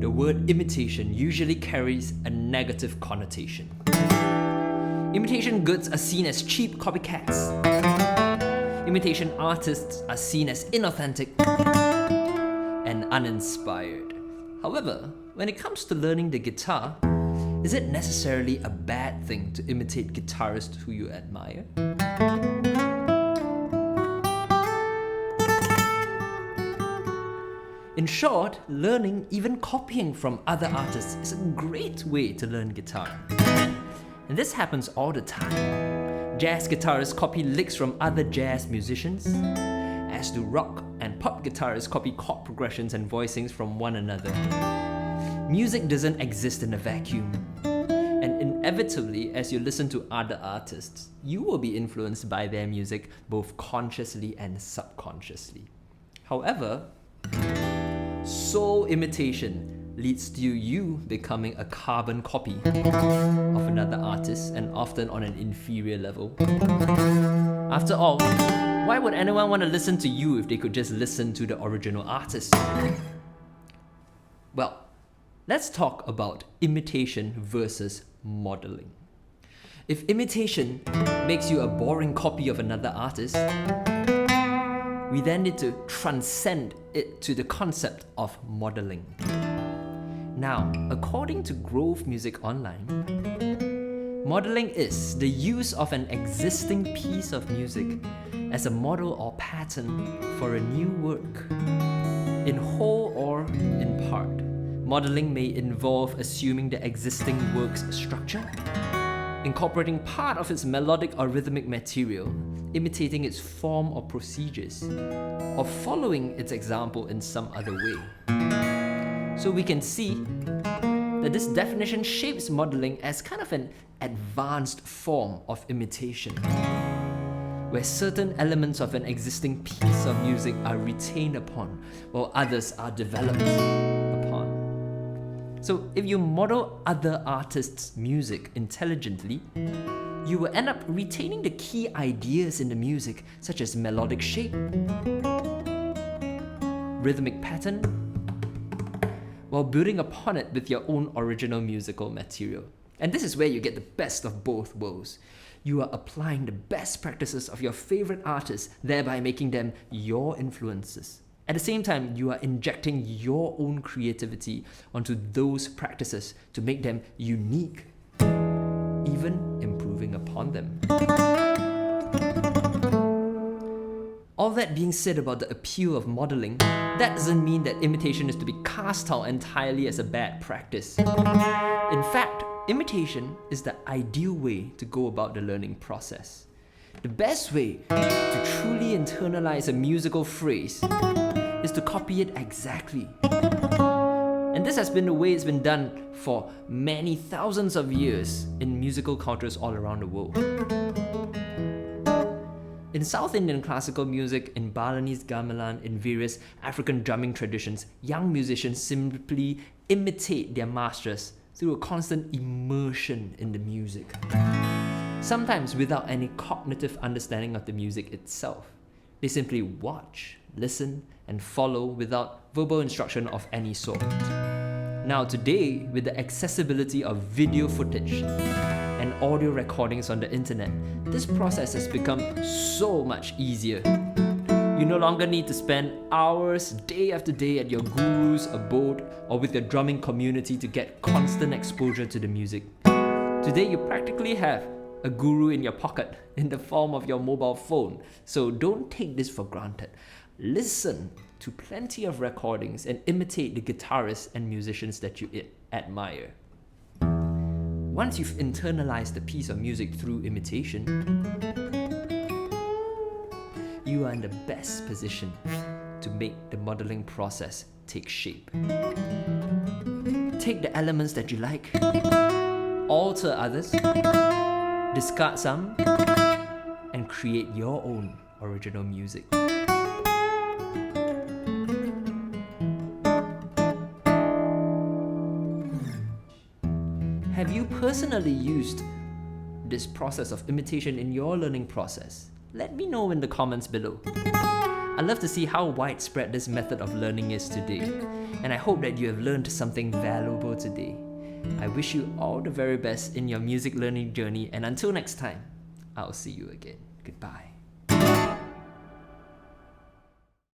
the word imitation usually carries a negative connotation. Imitation goods are seen as cheap copycats. Imitation artists are seen as inauthentic and uninspired. However, when it comes to learning the guitar, is it necessarily a bad thing to imitate guitarists who you admire? In short, learning, even copying from other artists, is a great way to learn guitar. And this happens all the time. Jazz guitarists copy licks from other jazz musicians, as do rock and pop guitarists copy chord progressions and voicings from one another. Music doesn't exist in a vacuum, and inevitably, as you listen to other artists, you will be influenced by their music both consciously and subconsciously. However, sole imitation leads to you becoming a carbon copy of another artist, and often on an inferior level. After all, why would anyone want to listen to you if they could just listen to the original artist? Well, let's talk about imitation versus modeling. If imitation makes you a boring copy of another artist, we then need to transcend it to the concept of modeling. Now, according to Grove Music Online, modeling is the use of an existing piece of music as a model or pattern for a new work, in whole or in part. Modeling may involve assuming the existing work's structure, incorporating part of its melodic or rhythmic material, imitating its form or procedures, or following its example in some other way. So we can see that this definition shapes modeling as kind of an advanced form of imitation, where certain elements of an existing piece of music are retained upon, while others are developed upon. So if you model other artists' music intelligently, you will end up retaining the key ideas in the music, such as melodic shape, rhythmic pattern, while building upon it with your own original musical material. And this is where you get the best of both worlds. You are applying the best practices of your favorite artists, thereby making them your influences. At the same time, you are injecting your own creativity onto those practices to make them unique, even improving upon them. All that being said about the appeal of modeling, that doesn't mean that imitation is to be cast out entirely as a bad practice. In fact, imitation is the ideal way to go about the learning process. The best way to truly internalize a musical phrase is to copy it exactly. And this has been the way it's been done for many thousands of years in musical cultures all around the world. In South Indian classical music, in Balinese gamelan, in various African drumming traditions, young musicians simply imitate their masters through a constant immersion in the music, sometimes without any cognitive understanding of the music itself. They simply watch, listen, and follow without verbal instruction of any sort. Now today, with the accessibility of video footage and audio recordings on the internet, this process has become so much easier. You no longer need to spend hours day after day at your guru's abode or with your drumming community to get constant exposure to the music. Today you practically have a guru in your pocket in the form of your mobile phone, so don't take this for granted. Listen to plenty of recordings and imitate the guitarists and musicians that you admire. Once you've internalized a piece of music through imitation, you are in the best position to make the modeling process take shape. Take the elements that you like, alter others, discard some, and create your own original music. Have you personally used this process of imitation in your learning process? Let me know in the comments below. I'd love to see how widespread this method of learning is today, and I hope that you have learned something valuable today. I wish you all the very best in your music learning journey, and until next time, I'll see you again. Goodbye.